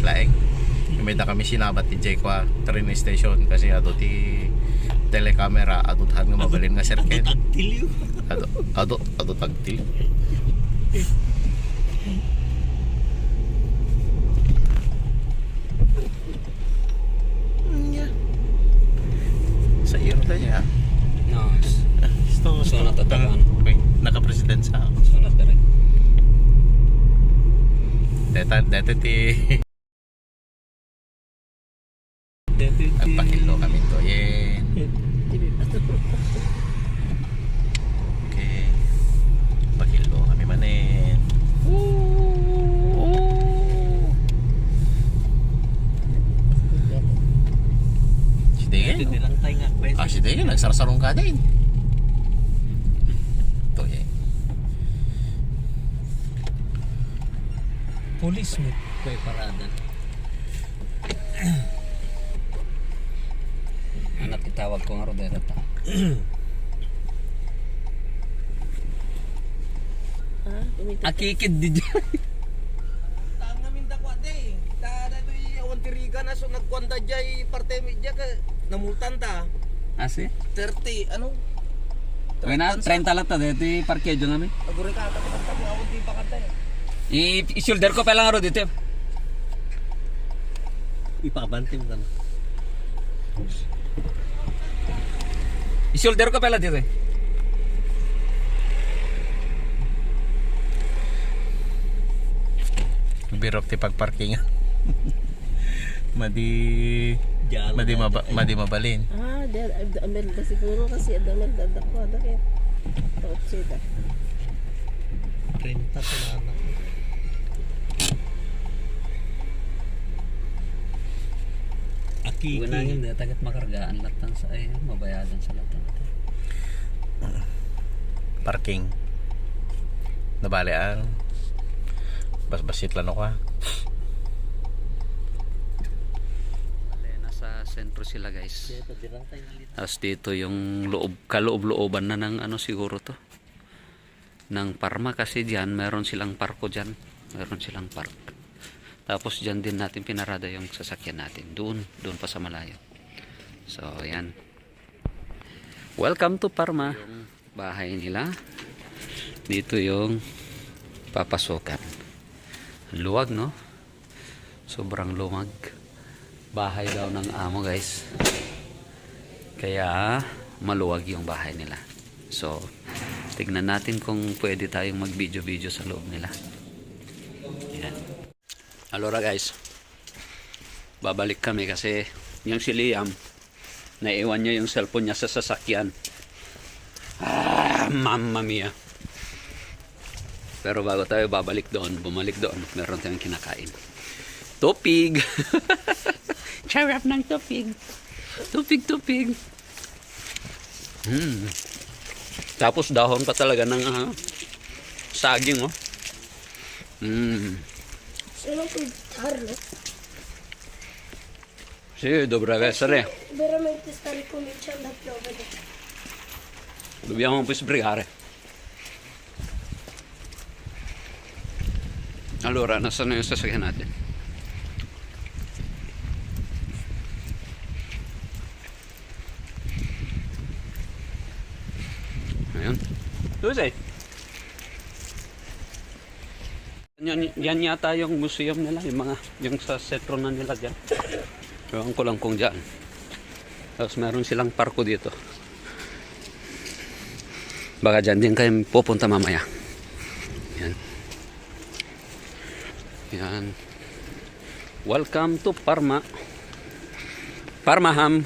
laing. May da kami sinabat ti Jay kwa train station kasi ato ti telecamera aduthan nga mabalin nga circuit. Tagtil yun. Ado tagtil. Sa iyo na niya. Nice. So natatamaan. Okay, naka-president sa So natarag. dito ti nagpakilo kami to yen. Okay, pakilo kami manin. Si Degen, Hindi lang tayo nga. si Degen nagsarasarong ka din. To yen. Police mo. Kaya parada. Anak itawag ko nga rodera ta. Akikid di dyan. Tang namin dakwa day. Tada do'y awan tiriga na so nagkwanda jay parte medya ka namultan ta. Asi? 30 ano? Uy na, 30 lang ta. Dito yung parkedyo namin. Agure ka kami awan di pakanta eh. I-shoulder ko pa lang nga dito. Ipabantim ka na. I-shoulder ko pala dito eh. Birok ti pagparkingan. madi mabalin. Amel ba siguro kasi adamel dadakwa dakit. Taot sida. 30 sa anak. Akiki. Gunangin dito tagat makargaan latan sa ay mabayadan sa latan. Parking. Nabali ang bas-basit lang ako. Nasa sentro sila guys. Tapos dito yung kaloob-looban na ng ano siguro to. Ng Parma kasi diyan meron silang parko diyan. Meron silang park. Tapos diyan din natin pinarada yung sasakyan natin. Doon pa sa malayo. So ayan. Welcome to Parma. Yung bahay nila. Dito yung papasokan. Luwag no? Sobrang lumag. Bahay daw ng amo guys. Kaya maluwag yung bahay nila. So tignan natin kung pwede tayong mag video sa loob nila. Yan. Alora guys, babalik kami kasi yung si Liam naiwan niya yung cellphone niya sa sasakyan. Mamma mia. Pero bago tayo bumalik doon, meron tayong kinakain. Tupig. Charap ng tupig. Tupig. Tapos dahon pa talaga ng saging oh. Sino po tarlo? Sì, dovrebbe essere. Veramente sta ricominciando a piovere. Dobbiamo un po' sbrigare. Allora, nasaan na yung sasakyan natin? Ayun. Tuesday. Yan yata yung museum nila, yung sa sentro na nila dyan. Ewan ko lang kung dyan. Tapos meron silang parko dito. Baka dyan din kayo pupunta mamaya. Yan. Yan. Welcome to Parma. Parmaham.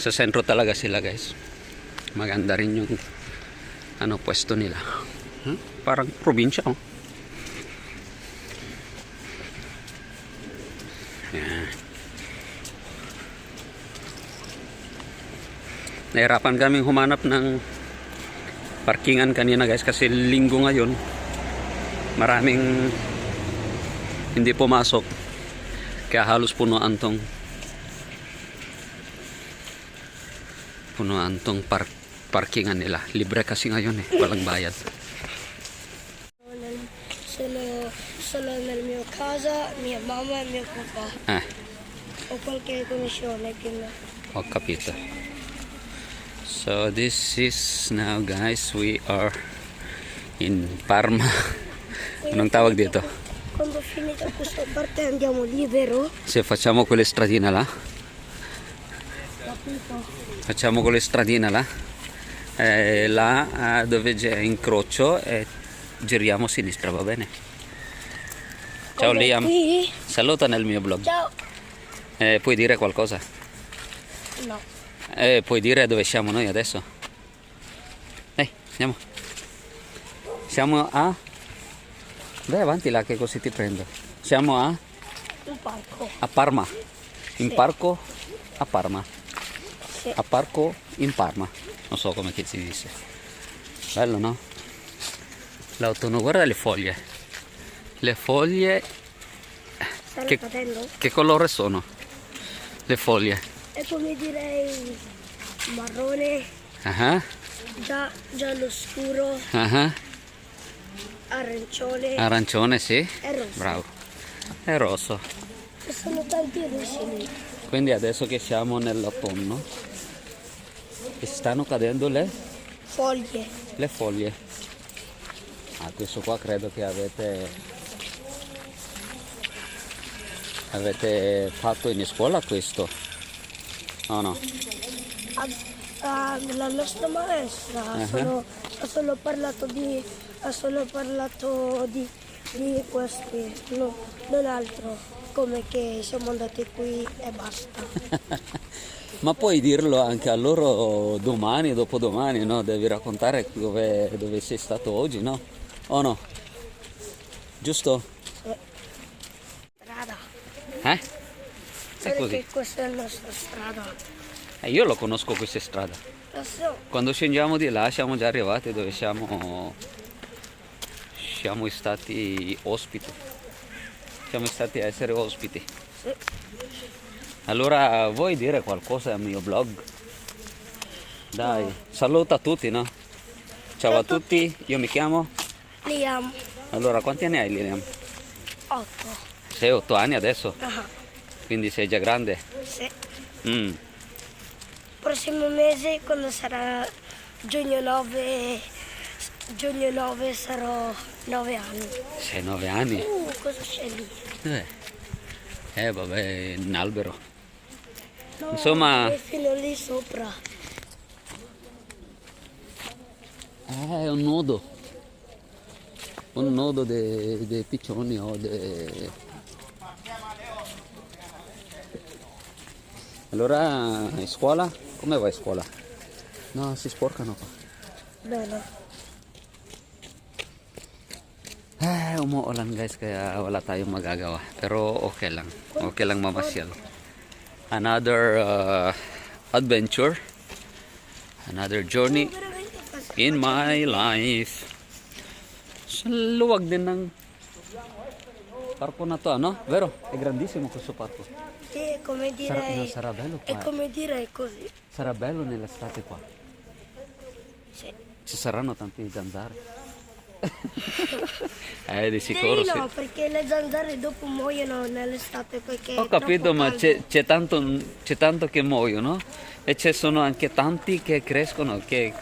Sa sentro talaga sila guys. Maganda rin yung pwesto nila. Parang probinsya oh. Yan. Nahirapan kaming humanap ng parkingan kanina guys kasi linggo ngayon. Maraming hindi pumasok. Kaya halos punuan tong parkingan nila. Libre kasi ngayon eh, walang bayad. sono solo nel mio casa, mia mamma e mio papà. Ho qualche commissione che no. Ho capito. So this is now guys, we are in Parma. Anong tawag dito? Quando finita questa parte andiamo libero. Se facciamo quelle stradine là, Capito? facciamo quelle stradine là, là dove c'è incrocio e giriamo a sinistra, va bene? Ciao Come Liam, qui? saluta nel mio blog. Ciao. Puoi dire qualcosa? No. Puoi dire dove siamo noi adesso? Andiamo. Siamo a... Vai avanti là che così ti prendo. Siamo Un parco. a Parma. In Sì. parco a Parma. Sì. A parco in Parma. Non so come che si dice. Bello, no? L'autunno, guarda le foglie. Le foglie, Stai Che- cadendo? che colore sono? Le foglie. E come direi marrone, Ah, giallo scuro, ah. arancione Arancione, sì. e rosso. Bravo. È rosso. E sono tanti rossi lì. Quindi adesso che siamo nell'autunno, stanno cadendo Foglie. le foglie. Questo qua credo che avete fatto in scuola questo. O no? La nostra maestra ha solo parlato di questi, non altro, come che siamo andati qui e basta. Ma puoi dirlo anche a loro domani, dopodomani, no? Devi raccontare dove sei stato oggi, no? O no? Giusto? Strada. È Sai così. che questa è la nostra strada. Io lo conosco questa strada. Adesso Quando scendiamo di là siamo già arrivati dove siamo stati ospiti. Siamo stati a essere ospiti. sì. Allora vuoi dire qualcosa al mio blog? Dai, saluta tutti, no? Ciao a tutti, io mi chiamo. Liam, Allora, quanti anni hai, Lilian? 8. Sei 8 anni adesso, Ah, quindi sei già grande. sì. Mm. Prossimo mese, quando sarà giugno 9 sarò 9 anni. Sei 9 anni? Cosa c'è lì? Vabbè, un albero. No, Insomma- è fino lì sopra. È un nodo. Un nodo dei piccioni o Allora, in scuola? Come vai a scuola? No, si sporcano qua. Bene. Umuulan guys, kaya wala tayong magagawa. Pero okay lang. Okay lang mamasyal. Another adventure. Another journey Veramente fast. in my life. Sa luwag din ng parco na to, no? Vero? È grandissimo questo parco. Sì, come direi. Sarà bello È qua. come direi così. Sarà bello nell'estate qua. Sì. Ci saranno tanti zanzare. Di sicuro sì. No, perché le zanzare dopo muoiono nell'estate perché Ho è capito, troppo ma caldo. c'è tanto che muoiono e ci sono anche tanti che crescono, che...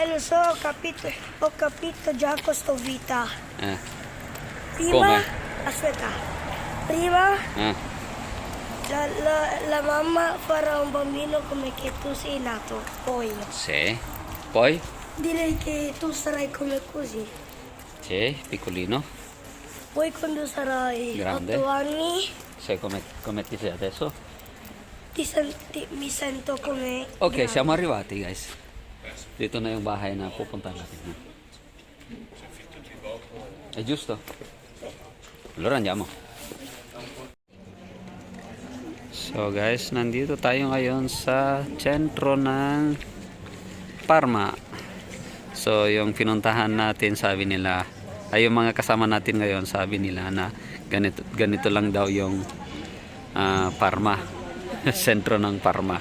Lo so, ho capito già questa vita. Come? Prima, aspetta, prima eh. la mamma farà un bambino come che tu sei nato, poi Sì. Poi? direi che tu sarai come così. Sì, piccolino. Poi quando sarai Grande. 8 anni Sei come ti sei adesso? mi sento come Ok, grande. siamo arrivati guys. Dito na yung bahay na pupuntahan natin. È giusto? Allora andiamo. So guys, nandito tayo ngayon sa sentro ng Parma. So yung pinuntahan natin, sabi nila, ay yung mga kasama natin ngayon, sabi nila na ganito lang daw yung Parma. Sentro ng Parma.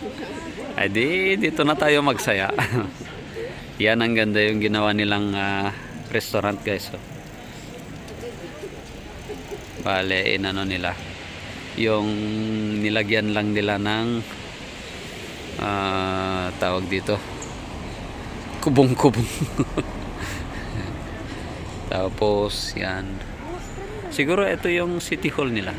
Ay dito na tayo magsaya. Yan, ang ganda yung ginawa nilang restaurant guys. So. Bale, inano nila. Yung nilagyan lang nila ng tawag dito. Kubong-kubong. Tapos, yan. Siguro ito yung city hall nila.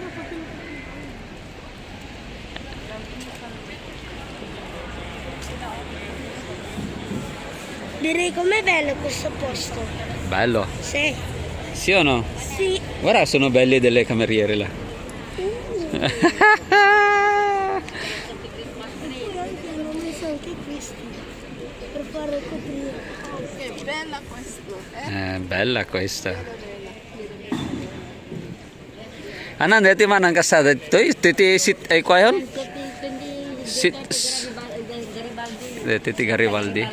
Direi com'è bello questo posto. Bello. Sì. Sì o no? Sì. Guarda, sono belli delle cameriere là. Hanno messo anche questi per fare coprire. Che bella questo. Bella questa. Anan, dati man ang kasada. Titi sit ay kwa yun? Sit. Titi Garibaldi.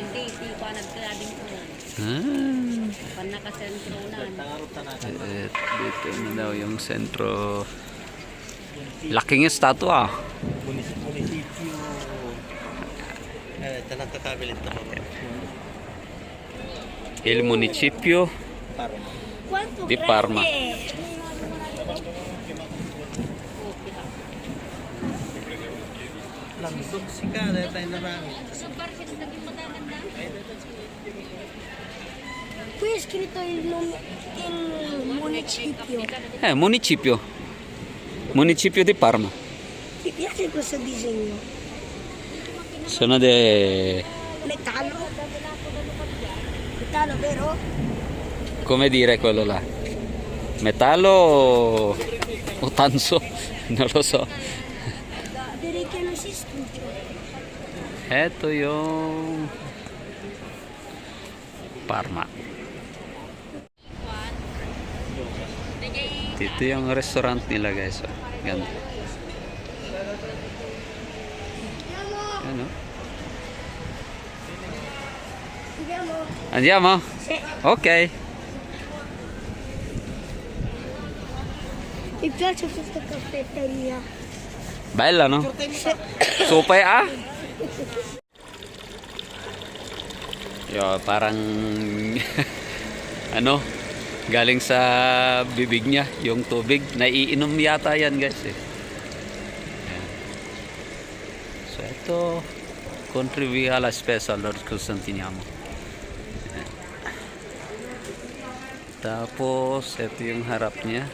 Dito na daw yung sentro. Laking estatwa. Munisipyo. Tanang kakabilit na mga. Il municipio Quanto di Parma. Langsung sih kan ada tayo narami. Qui è scritto il nome il municipio. Municipio. Municipio di Parma. Mi piace questo disegno. Sono de... Metallo. Metallo, vero? Come dire quello là? Metallo o tanso? Non lo so. Direi che non si studia. Ito yung Parma. Dito yung restaurant nila guys. Oh. Ganda. Ano? Andiamo? Andiamo? Sì. Ok. Mi piace questa caffetteria. Bella no? Sì. Supay ah. Yo, parang ano, galing sa bibig niya yung tubig. Naiinom yata yan guys eh. Ayan. So ito, contribui alla spesa Lord Costantiniamo. Ayan. Tapos ito yung harap niya.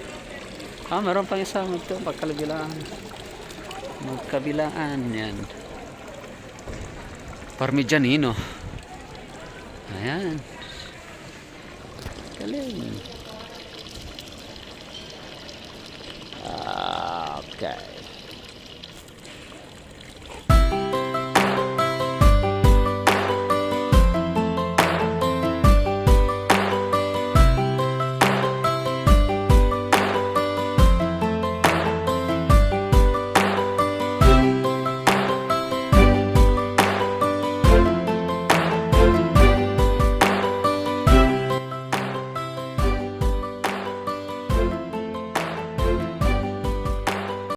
Meron pang isang ito, magkabilaan. Magkabilaan yan. Parmigianino. Ayan. Galing. Okay.